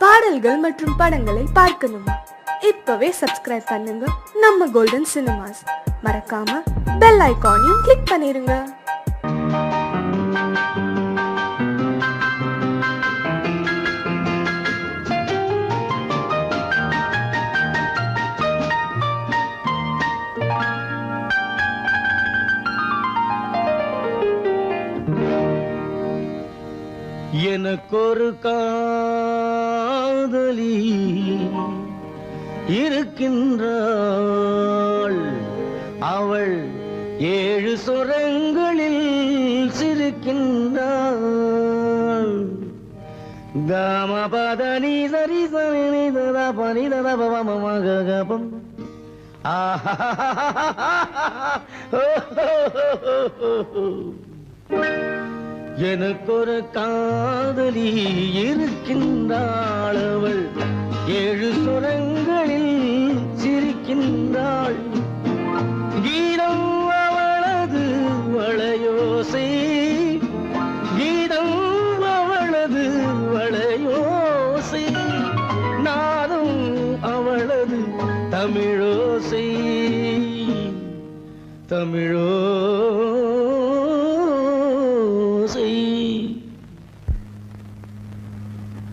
பாடல்கள் மற்றும் படங்களை பார்க்கணுமா? இப்பவே சப்ஸ்கிரைப் பண்ணுங்க நம்ம கோல்டன் சினிமாஸ். மறக்காம பெல் ஐகானையும் கிளிக் பண்ணிருங்க. எனக்கொரு காதலி இருக்கின்றாள், அவள் 7 சுரங்களில் சிரிக்கின்றாள். காமபதனி சரி சரி ததா பனி ததா பவமகபம் எனக்கொரு காதலி இருக்கின்றாள், அவள் 7 சுரங்களில் சிரிக்கின்றாள். கீதம் அவளது வளையோசை, கீதம் அவளது வளையோசை, நாதம் அவளது தமிழோசை, தமிழோ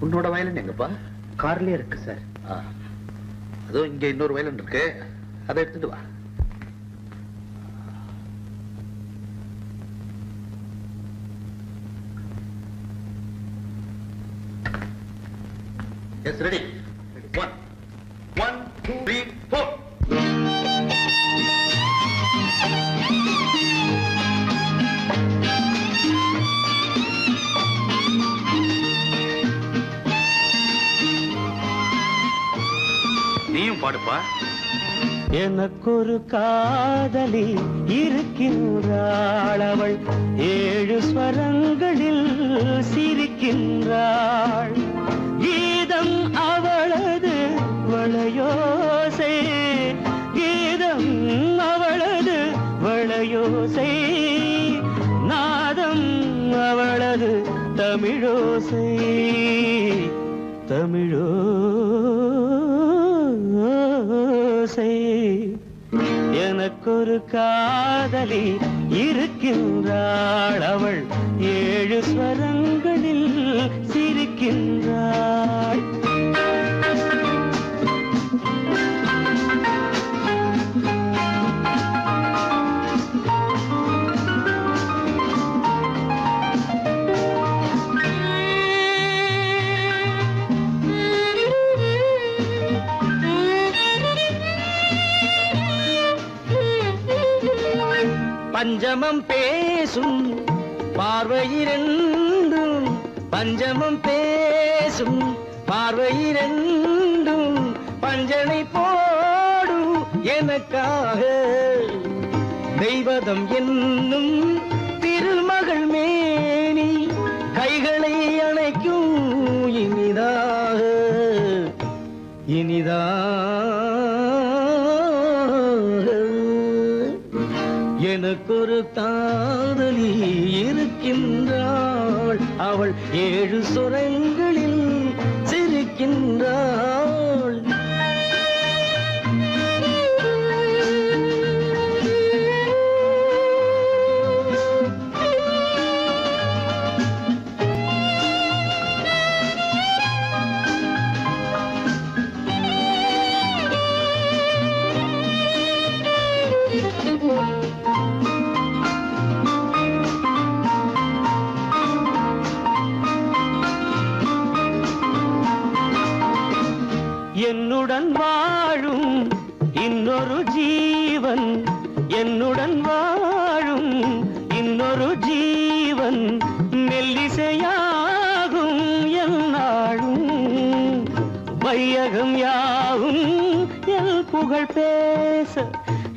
உன்னோட வயலன் எங்கப்பா? கார்லயே இருக்கு சார். அதுவும் இங்க இன்னொரு வயலன் இருக்கு, அதை எடுத்துட்டு வா. Yes, ready. 1 1 2 3 4. நீயும் பாடுப்பா. எனக்கொரு காதலி இருக்கின்றாள், அவள் 7 ஸ்வரங்களில் சிரிக்கின்றாள். கீதம் அவளது வளையோசை, கீதம் அவளது வளையோசை, நாதம் அவளது தமிழோசை, தமிழோசை. எனக்கொரு காதலி இருக்கின்றாள், அவள் 7 ஸ்வரங்களில் சிரிக்கின்றாள். பஞ்சமம் பேசும் பார்வையிரண்டும், பஞ்சமம் பேசும் பார்வையிரண்டும், பஞ்சனை போடும் எனக்காக. தெய்வதம் என்னும் திருமகள் மேனி கைகளை அணைக்கும் இனிதாக, இனிதாக. எனக்கொரு காதலி இருக்கின்றாள், அவள் 7 சுரங்களில் சிரிக்கின்றாள். என்னுடன் வாழும் இன்னொரு ஜீவன், என்னுடன் வாழும் இன்னொரு ஜீவன், மெல்லிசையாகும் என்னாலும், வையகம் யாவும் எல் புகழ் பேச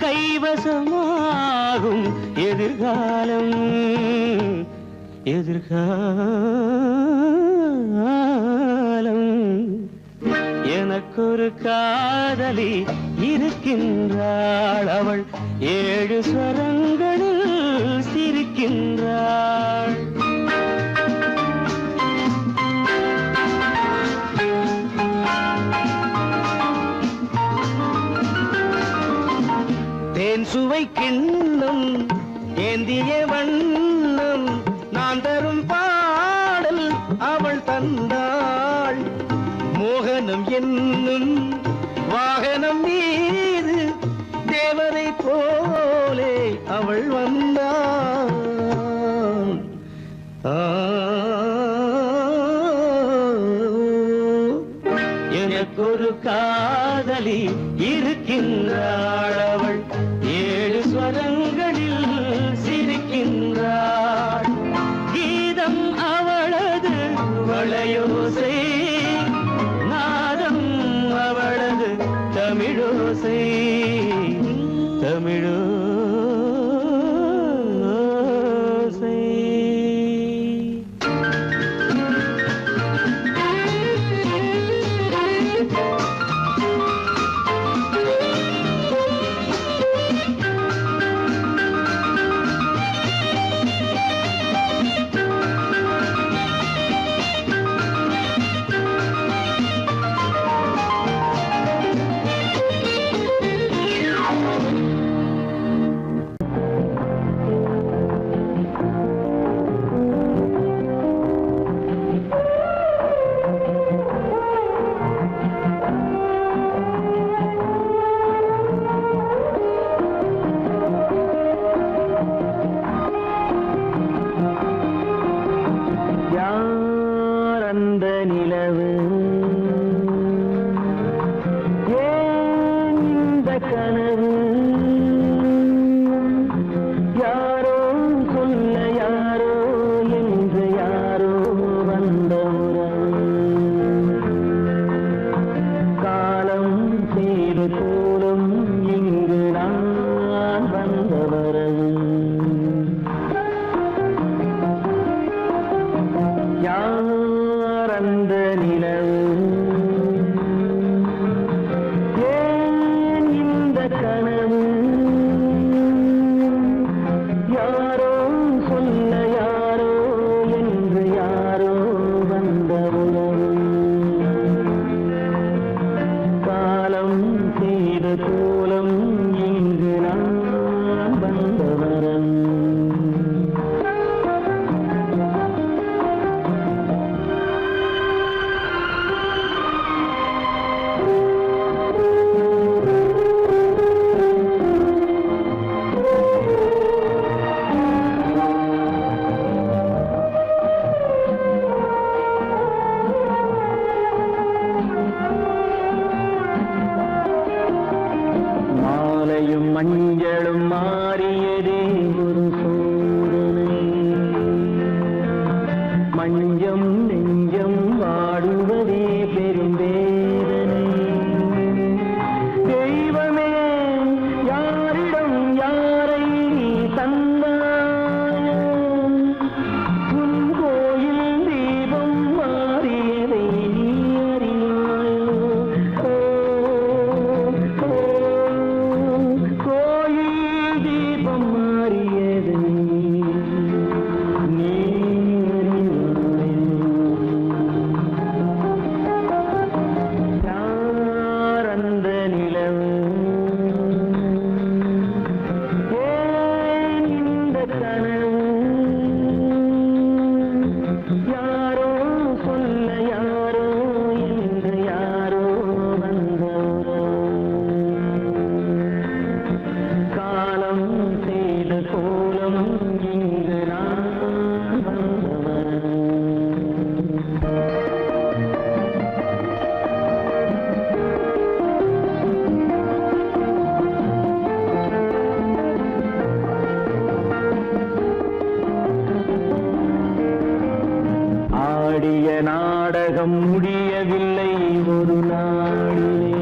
கைவசமாகும் எதிர்காலம், எதிர்காலம். எனக்கொரு காதலி இருக்கின்றாள், அவள் 7 ஸ்வரங்களில் சிரிக்கின்றாள். சுவை கிண்ணம் ஏந்திய வண்ணம் நான் தரும் பாடல் அவள் தந்தாள். மோகனம் என்னும் வாகனம் மீது தேவதை போலே அவள் வந்தாள். எனக்கொரு காதலி இருக்கின்றாள். அவள் 7 ஸ்வரங்களில் சிரிக்கின்றாள். கீதம் அவளது வளையோசை, நாதம் அவளது தமிழோசை. தமிழோசை. நாடகம் முடியவில்லை ஒரு நாளிலே.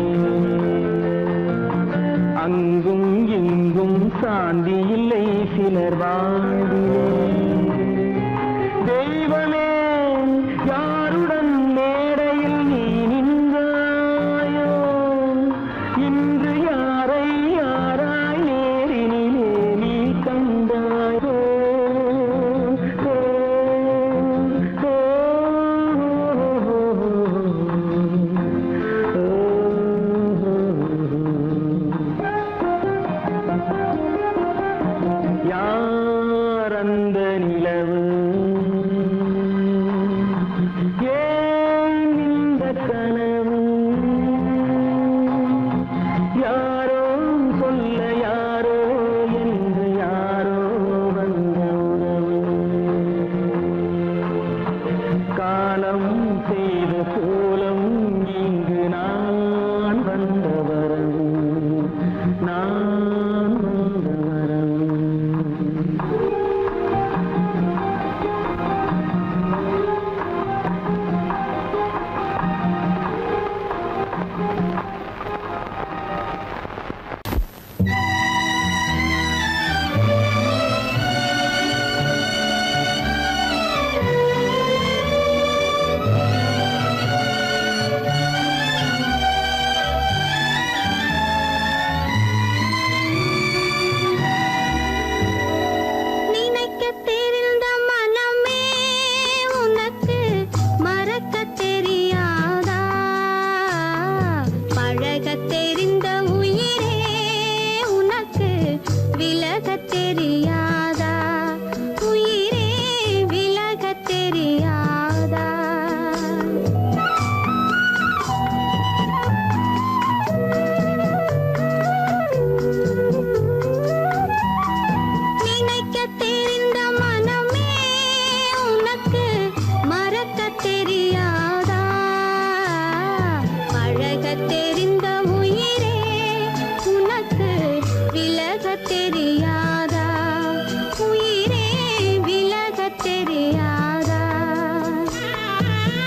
அங்கும் இங்கும் சாந்தி இல்லை சிலர் வாழ்விலே. தெய்வமே யாருடன் மேடையில் நீ நின்றாயோ, இன்று யாரை யாராய் நேரினிலே நீ கண்டாயோ. தெரிந்த உயிரே உனக்கு விலகத் தெரியாதா? உயிரே விலகத் தெரியாதா?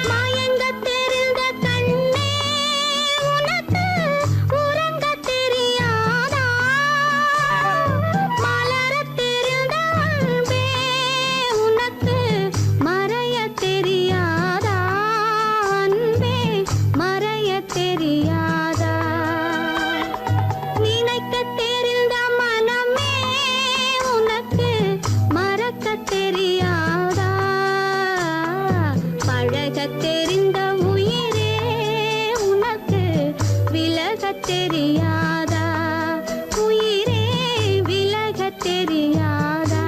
மயங்கத் தெரிந்த கண்ணே உனக்கு உறங்கத் தெரியாதா? மலரத் தெரிந்த அன்பே உனக்கு மறையத் தெரியாதா? அன்பே மறையத் தெரியாதா? நினைக்கத் தெரிந்த மனமே உனக்கு மறக்கத் தெரியாதா? பழகத் தெரிந்த உயிரே உனக்கு விலகத் தெரியாதா? உயிரே விலகத் தெரியாதா?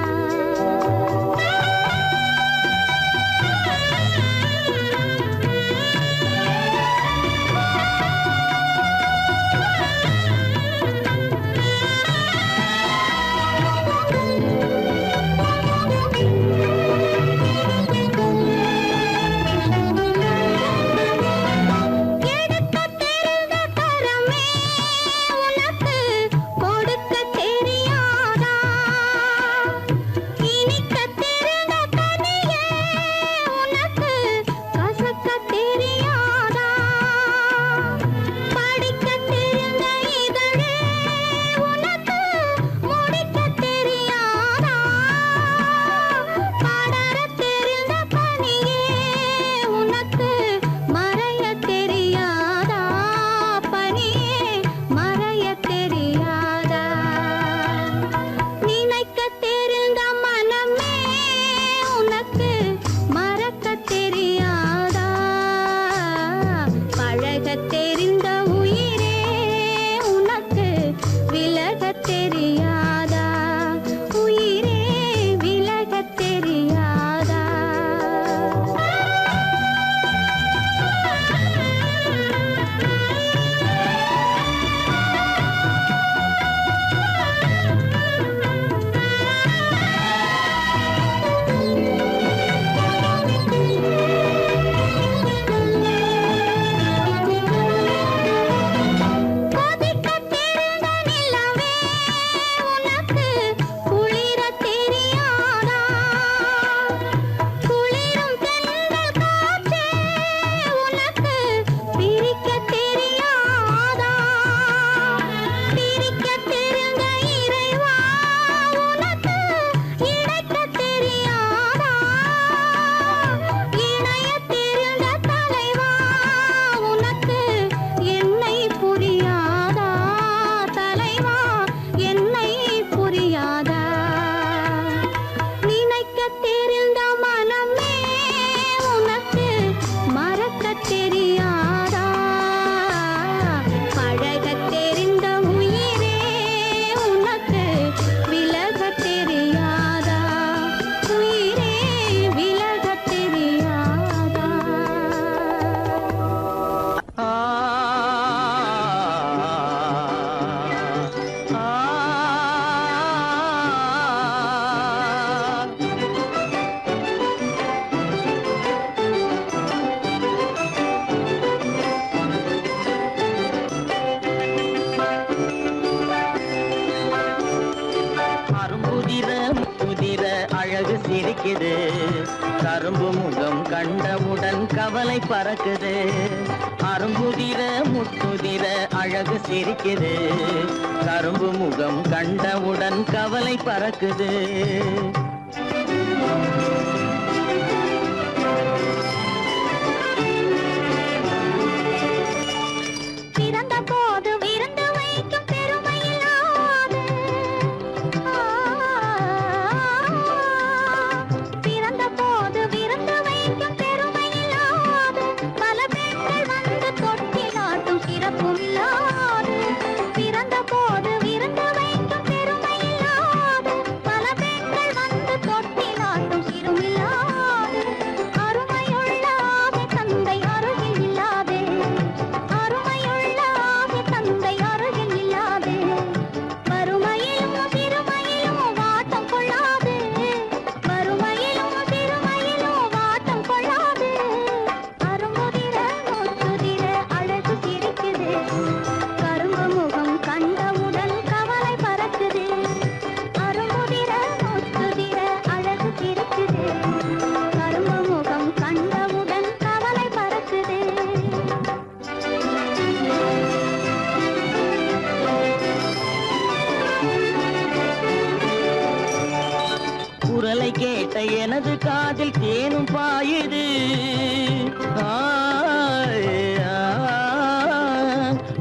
எடுக்கத் தெரிந்த கரமே உனக்கு கொடுக்கத் தெரியாதா? இனிக்கத் தெரிந்த கனியே உனக்கு கசக்கத் தெரியாதா? படிக்கத் தெரிந்த இதழே உனக்கு முடிக்கத் தெரியாதா? படரத் தெரிந்த பனியே உனக்கு மறையத் தெரியாதா? பனியே மறையத் தெரியாதா? நினைக்கத் தெரிந்த மனமே உனக்கு மறக்கத் தெரியாதா? பழகத் தெரிந்த உயிரே உனக்கு விலகத் தெரியாதா? உயிரே விலகத் தெரியாதா? கொதிக்கத் தெரிந்த நிலவே உனக்கு குளிரத் தெரியாதா? குளிரும் தென்றல் காற்றே உனக்கு பிரிக்கத் தெரியாதா? பிரிக்கத் தெரிந்த இறைவா உனக்கு இணைக்கத் தெரியாதா? இணையத் தெரிந்த தலைவா உனக்கு என்னை புரியாதா? தலைவா என்னை புரியாதா? நினைக்கத் தெரிந்த மனமே உனக்கு மறக்கத் தெரியாதா? பழகத் தெரிந்த உயிரே உனக்கு விலகத் தெரியாதா? உயிரே விலகத் தெரியாதா? ஆ அரும்புதிர முதிர அழகு சிரிக்குது, கரும்பு முகம் கண்டவுடன் கவலை பறக்குது. அரும்புதிர முத்துதிர அழகு சிரிக்குது, கரும்பு முகம் கண்டவுடன் கவலை பறக்குது. பிறந்த போது விருந்து வைக்கும் பெருமையில்லாது பிறந்த போது விருந்து வைக்கும் பெருமையில்லாது பல பெண்கள் வந்து தொட்டிலாட்டும் சிறப்பும் இல்லாது. பிறந்த போது விருந்து வைக்கும் பெருமையில்லாது பல பெண்கள் வந்து தொட்டிலாட்டும் சிறப்பும் எனது காதில் தேனும் பாயுது.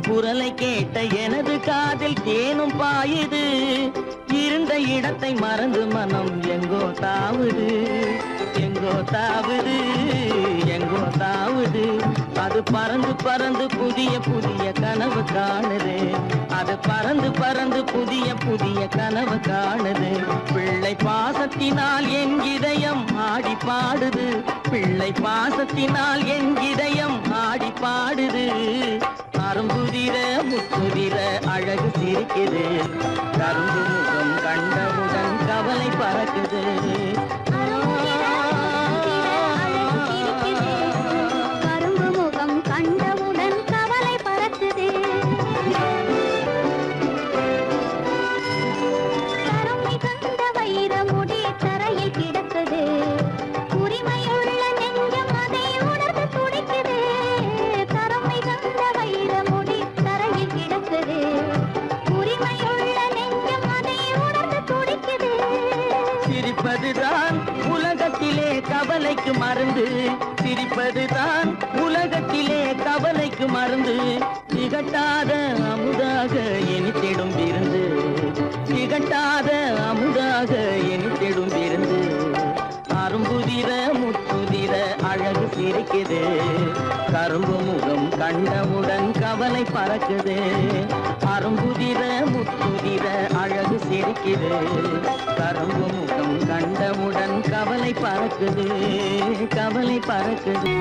குரலை கேட்ட எனது காதில் தேனும் பாயுது. இருந்த இடத்தை மறந்து மனம் எங்கோ தாவுது, எங்கோ தாவுது, எங்கோ தாவுது. அது பறந்து பறந்து புதிய புதிய கனவு காணுது. அது பறந்து பறந்து புதிய புதிய கனவு காணுது. பிள்ளை பாசத்தினால் என் இதயம் ஆடி பாடுது. பிள்ளை பாசத்தினால் என் இதயம் ஆடி பாடுது. அரும்புதிர முத்துதிர அழகு சிரிக்குது. கரும்பு முகம் கண்டவுடன் கவலை பறக்குது. கரும்பு முகம் கண்டவுடன் கவலை பறக்குது. கருமை கண்ட வைர முடி தரையில் கிடக்குது. உரிமையுள்ள நெஞ்சம் அதை உணர்ந்து துடிக்குது. கருமை கண்ட வைர முடி தரையில் கிடக்குது. உரிமையுள்ள நெஞ்சம் அதை உணர்ந்து துடிக்குது. சிரிப்பதுதான் உலகத்திலே கவலைக்கு மருந்து. சிரிப்பதுதான் உலகத்திலே கவலைக்கு மருந்து. திகட்டாத அமுதாக இனித்திடும் விருந்து. திகட்டாத அமுதாக இனித்திடும் விருந்து. அரும்புதிர முத்துதிர அழகு சிரிக்குது. கரும்பு முகம் கண்டவுடன் கவலை பறக்குது. அரும்புதிர முத்துதிர அழகு சிரிக்குது. கரும்பு முகம் கண்டவுடன் கவலை பறக்குது, கவலை பறக்குது.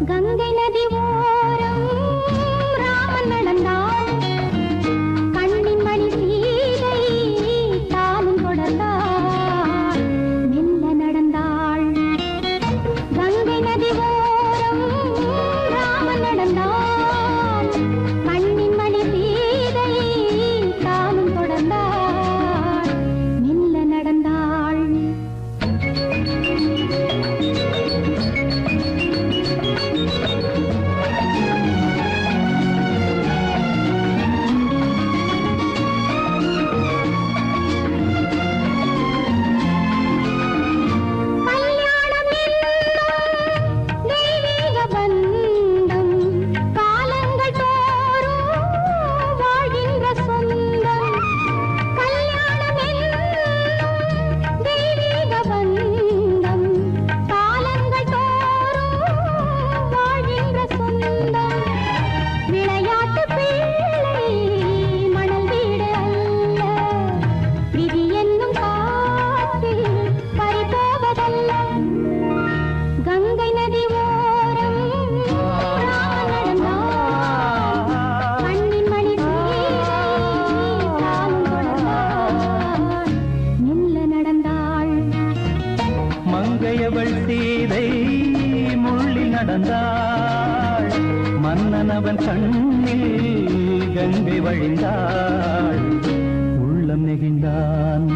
கங்கை நதி ஓரம் ராமன் நடந்தான். கண்ணின் மணி சீதை தானும் தொடர்ந்தாள். மெல்ல நடந்தாள். கங்கை நதி ஓரம் ராமன் நடந்தான். கண்ணின் மணி சீதை தானும் தொடர்ந்தாள். மெல்ல நடந்தாள். கல்யாணம் என்னும் தெய்வீக பந்தம் காலங்கள் தோறும் வாழ்கின்ற சொந்தம். கல்யாணம் என்னும் தெய்வீக பந்தம் காலங்கள் தோறும் வாழ்கின்ற சொந்தம். விளையாட்டு பிள்ளை மணல் வீடு அல்ல. விதி என்னும் காற்றில் பறிபோவதல்ல. கங்கை நதி ஓரம் ராமன் நடந்தான். கண்ணின் மணி சீதை தானும் தொடர்ந்தாள். மெல்ல நடந்தாள். மங்கையவள் சீதை முள்ளில் நடந்தாள். மன்னனவன் கண்ணில் கங்கை வழிந்தாள். உள்ளம் நெகிழ்ந்தான்.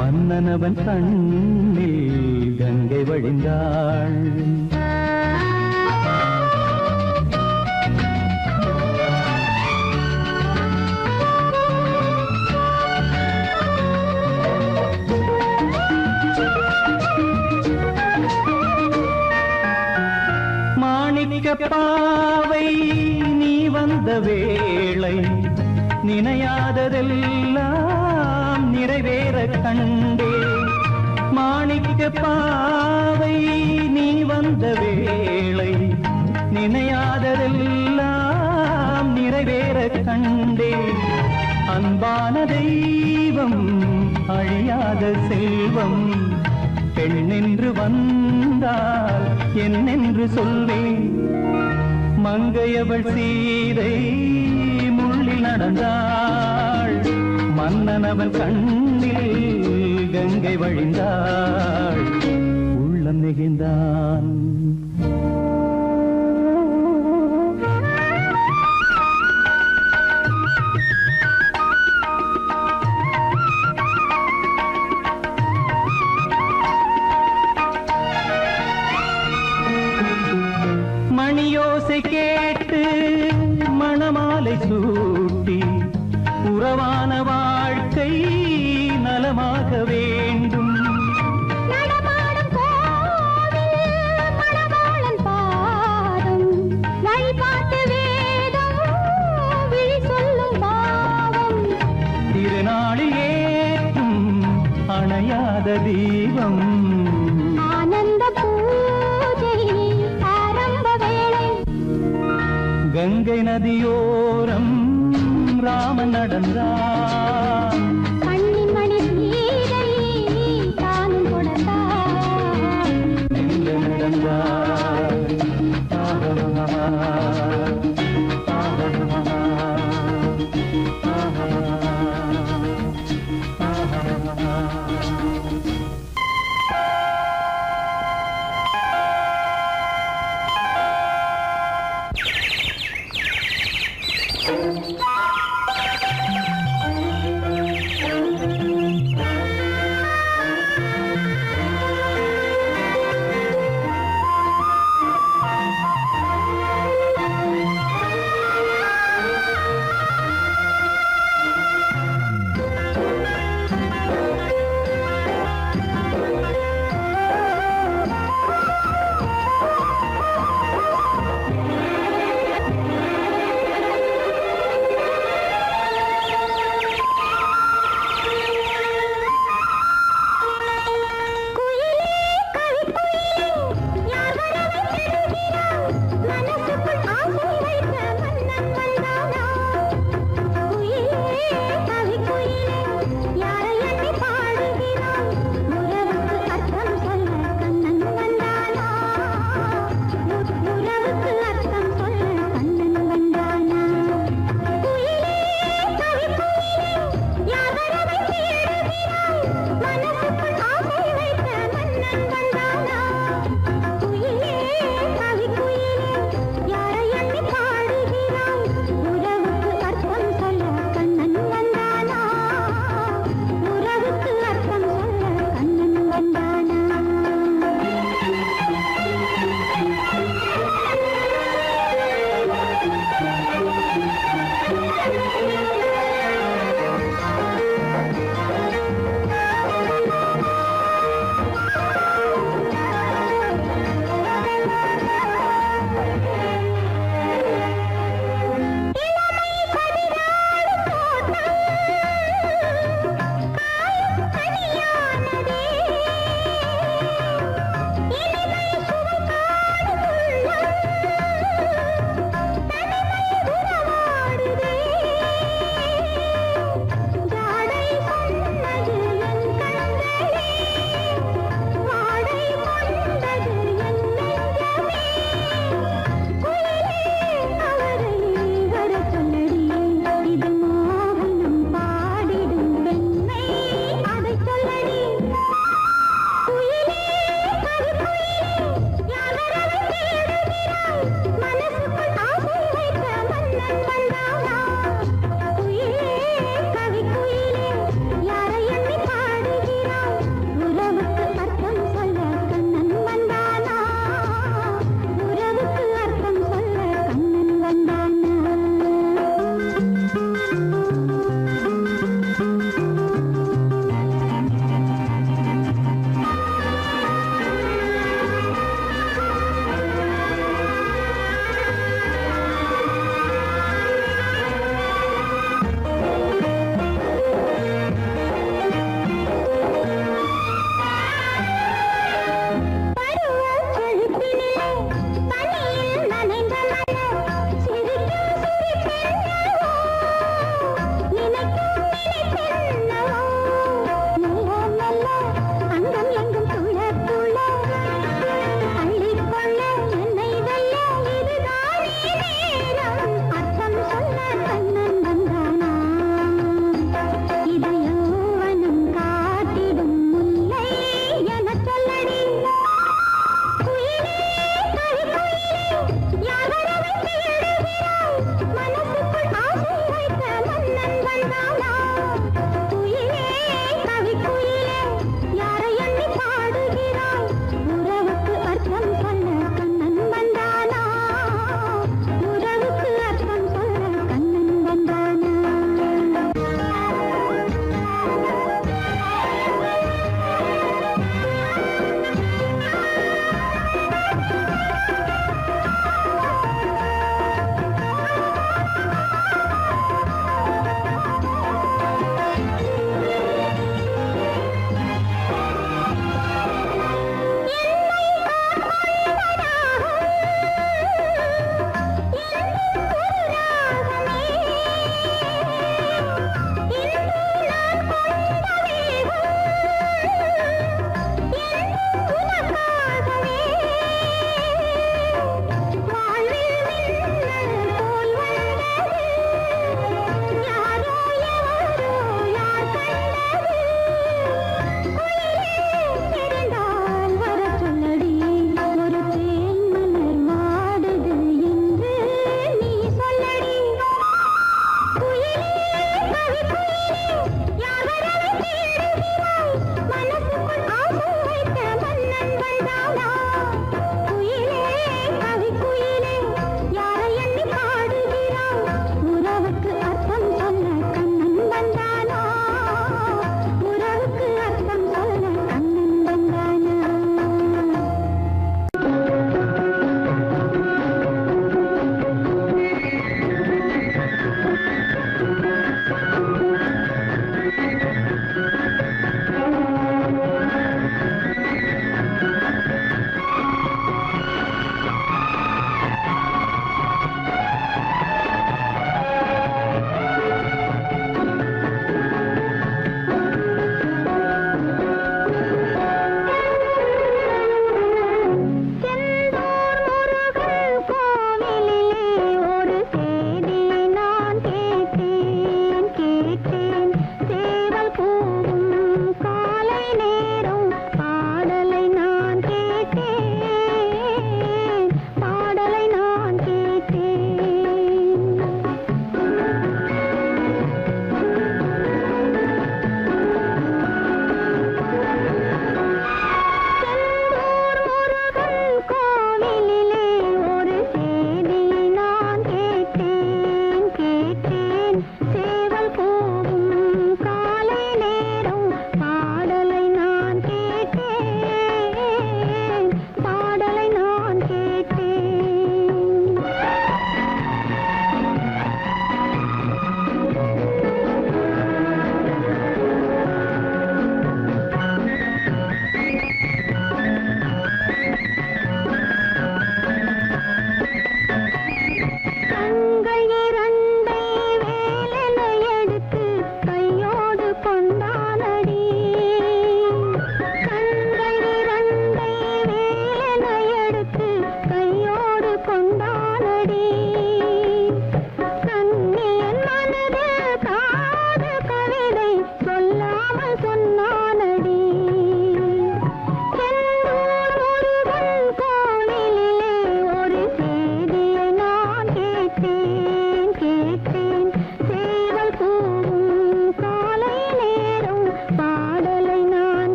மன்னனவன் கண்ணில் கங்கை வழிந்தாள். மாணிக்க பாவை நீ வந்த வேளை நினையாததெல்லாம் நிறைவேற கண்டே. மாணிக்க பாவை நீ வந்த வேளை நினையாததெல்லாம் நிறைவேற கண்டே. அன்பான தெய்வம் அழியாத செல்வம் பெண்ணென்று வந்தால் என்னென்று சொல்வேன். மங்கையவள் சீதை முள்ளில் நடந்தாள். மன்னனவன் கண்ணில் கங்கை வழிந்தாள். உள்ளம் நெகிழ்ந்தான். தோறும் ஆனந்த பூஜை ஆரம்ப வேளை கங்கை நதியோரம் ராமன் நடந்தார் கண்ணின் மணி சீதை தானும் கொடுத்தார் எங்க நடந்தார்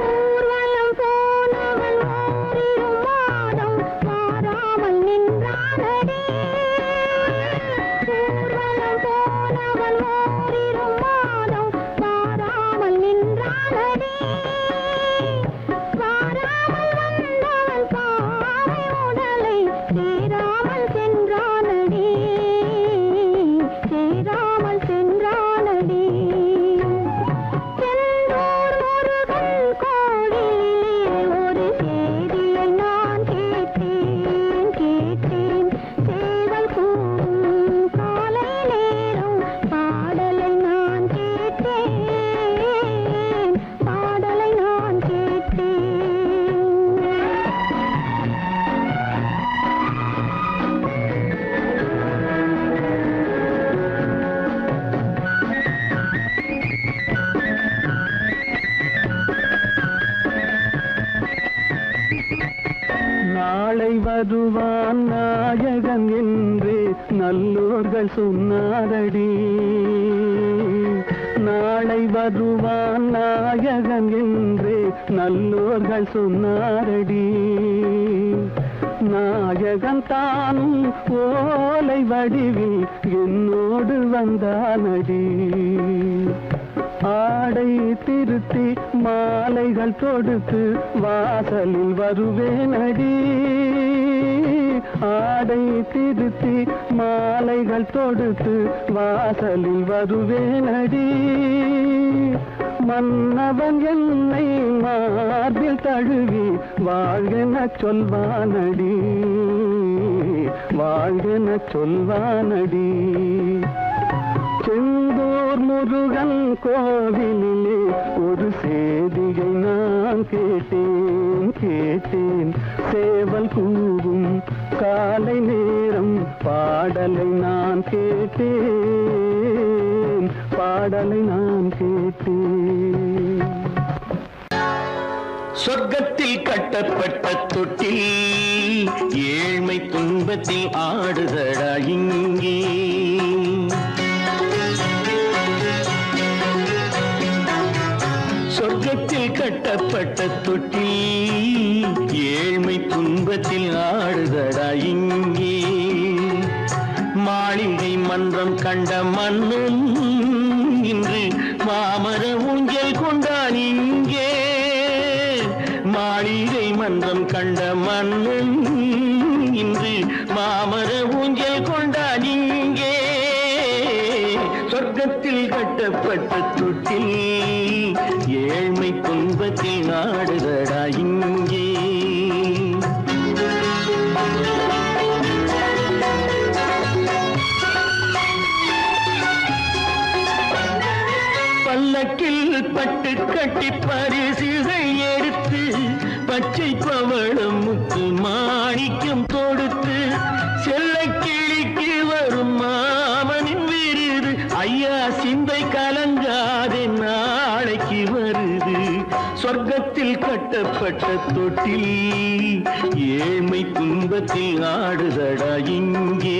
ஊர்வலம் போனவன் ஓரிரு மாதம் மாறாமல் நின்றானடி. ஊர்வலம் போனவன் ஓரிரு மாதம் மாறாமல் நின்றானடி. வாராமல் வந்தவன் பாவை உடலை சேராமல் சென்றானடி. சேராமல் சென்றானடி. செந்தூர் முருகன் கோவிலிலே ஒரு செய்தியை நான் கேட்டேன் கேட்டேன். சேவல் கூவும் காலை நேரம் பாடலை நான் கேட்டேன். பாடலை நான் கேட்டேன். நாளை வருவான் நாயகன் என்று நல்லோர்கள் சொன்னாரடி. நாளை வருவான் நாயகன் என்று நல்லோர்கள் சொன்னாரடி. நாயகன் தானும் ஓலை வடிவில் என்னோடு வந்தானடி. ஆடை திருத்தி மாலைகள் தொடுத்து வாசலில் வருவேனடி. ஆடை திருத்தி மாலைகள் தொடுத்து வாசலில் வருவேனடி. மன்னவன் என்னை மார்பில் தழுவி வாழ்கென சொல்வானடி. வாழ்கென சொல்வானடி. செந்தூர் முருகன் கோவிலிலே ஒரு செய்தியை நான் கேட்டேன் கேட்டேன். சேவல் கூவும் காலை நேரம் பாடலை நான் கேட்டேன். பாடலை நான் கேட்டேன். சொர்க்கத்தில் கட்டப்பட்ட தொட்டில் ஏழ்மை துன்பத்தில் ஆடுதடா இங்கே. சொர்க்கத்தில் கட்டப்பட்ட தொட்டில் ஏழ்மை துன்பத்தில் ஆடுதடா இங்கே. மாளிகை மன்றம் கண்ட மன்னன் இன்று மாமர ஊஞ்சல் கொண்டான் இங்கே. மாளிகை மன்றம் கண்ட மன்னன் இன்று மாமர ஊஞ்சல் கொண்டான் இங்கே. சொர்க்கத்தில் கட்டப்பட்ட தொட்டில் ஏழ்மை துன்பத்தில் நாடுதடா இங்கே. பல்லக்கில் பட்டு கட்டி பரிசுகள் எடுத்து பச்சை பவளம் முத்து மாணிக்கம் தொடுத்து செல்ல கிளிக்கு வரும் மாமனின் விருது. ஐயா சிந்தை கலங்காதே நாளைக்கு வருது. சொர்க்கத்தில் கட்டப்பட்ட தொட்டில் ஏழ்மை துன்பத்தில் ஆடுதடா இங்கே.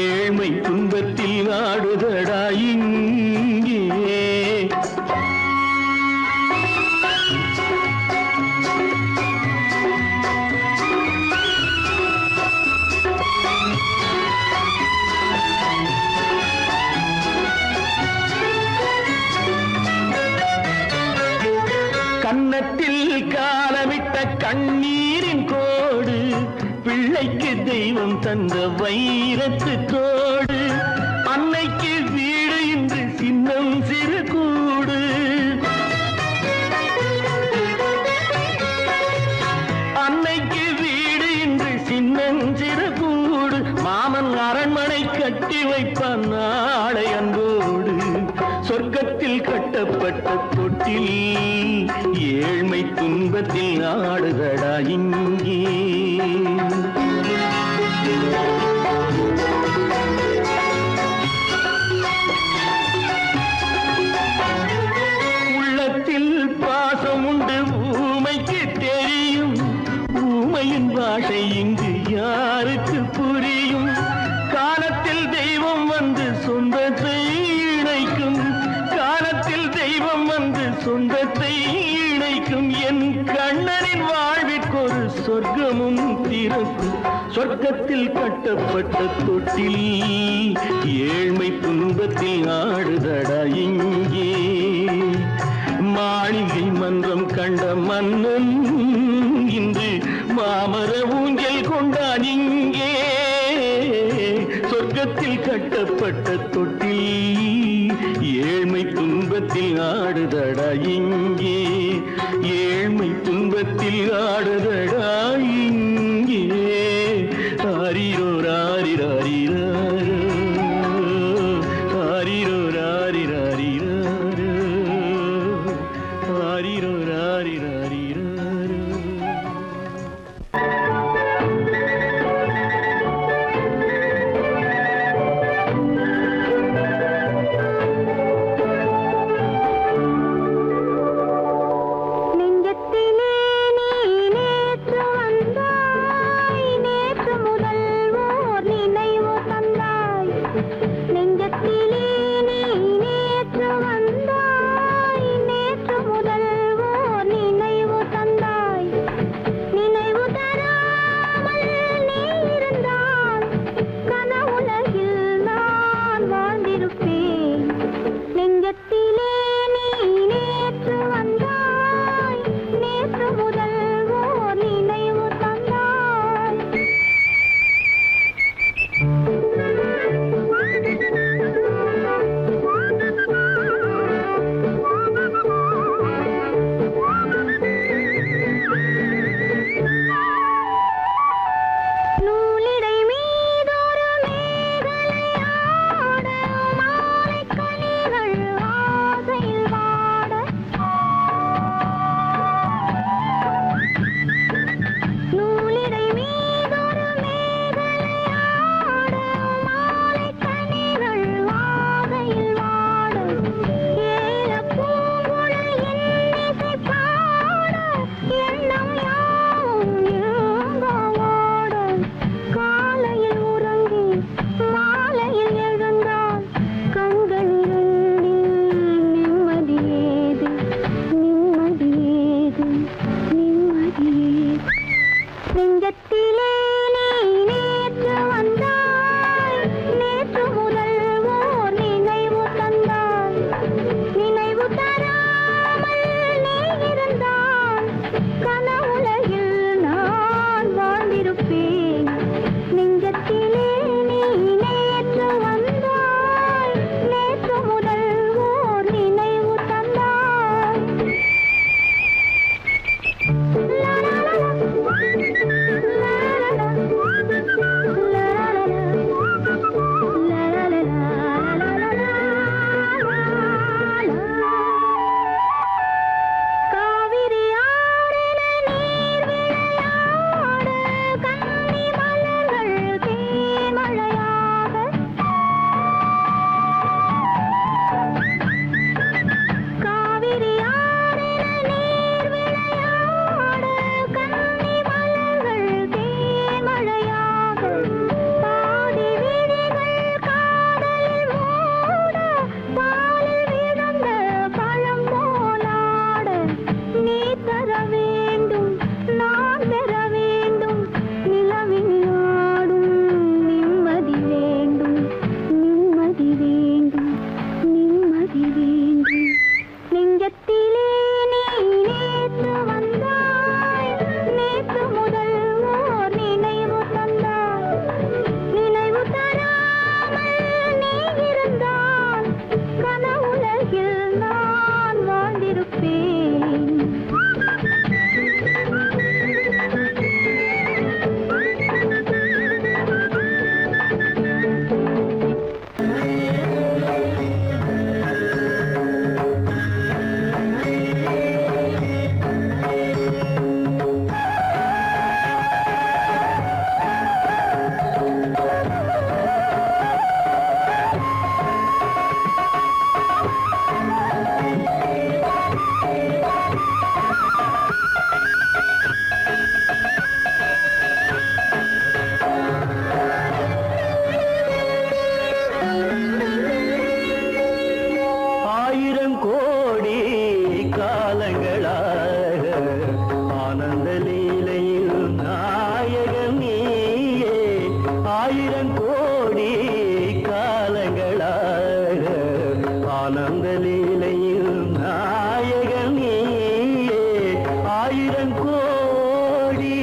ஏழ்மை துன்பத்தில் ஆடுதடா இங்கே. கன்னத்தில் காலமிட்ட கண்ணீரின் கோடு பிள்ளைக்கு தெய்வம் தந்த வைரத்து தோடு. அன்னைக்கு வீடு இன்று சின்னம் சிறு கூடு. அன்னைக்கு வீடு இன்று சின்னம் சிறு கூடு. மாமன் அரண்மனை கட்டி வைப்பான் நாளை அன்போடு. சொர்க்கத்தில் கட்டப்பட்ட தொட்டில் ஏழ்மை துன்பத்தில் ஆடுதடா இங்கே. உள்ளத்தில் பாசம் உண்டு ஊமைக்கு தெரியும். ஊமையின் பாஷை இங்கு யாருக்கு புரியும்? சொர்க்கத்தில் கட்டப்பட்ட தொட்டில் ஏழ்மை துன்பத்தில் ஆடுதடா இங்கே மாளிகை மன்றம் கண்ட மன்னன் இன்று மாமர ஊஞ்சல் கொண்டான் இங்கே சொர்க்கத்தில் கட்டப்பட்ட தொட்டில் ஏழ்மை துன்பத்தில் ஆடுதடா இங்கே ஏழ்மை துன்பத்தில் ஆடுதடா இங்கே ஆரிரோ ராரிராரிரோ ஆரிரோ ராரிராரிரோ ஆரிரோ ராரிராரிரோ நெஞ்சத்திலே நீ நேற்று வந்தாய் நேற்று முதல் ஓர் நினைவு தந்தாய் ஆயிரம் கோடி காலங்களாக ஆனந்த லீலையில் நாயகன் நீயே ஆயிரம் கோடி.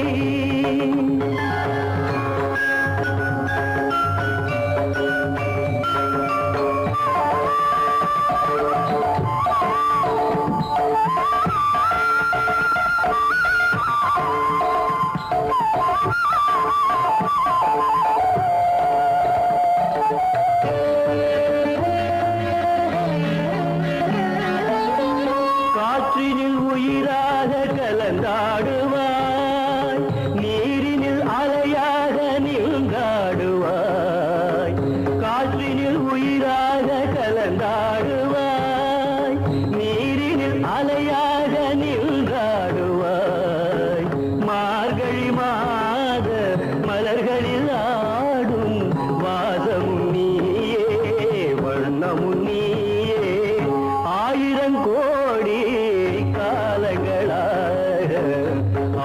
காற்றினில் உயிராக கலந்தாடுவாய், நீரினில் அலையாக நீங்காடுவாய். காற்றினில் உயிராக கலந்தாடுவாய், நீரினில் அலையாக நீங்காடுவாய். மார்கழி மாத மலர்களில் ஆடும் வாசமும் நீயே வண்ணமும் நீயே ஆயிரம் கோடி காலங்களாக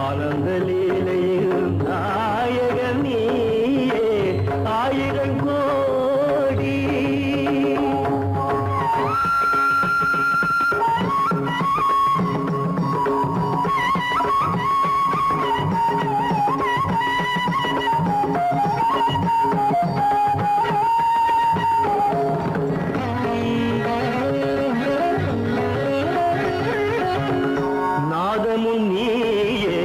ஆனந்த லீலையில் நாயகன் நீயே ஆயிரம் கோடி. நாதமும் நீயே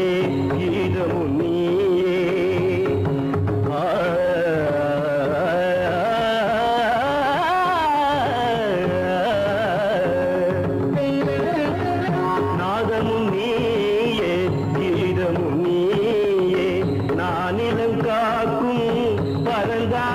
கீதமும் நீயே நாதமும் நீயே கீதமும் நீயே நானிலம் காக்கும் பரந்தா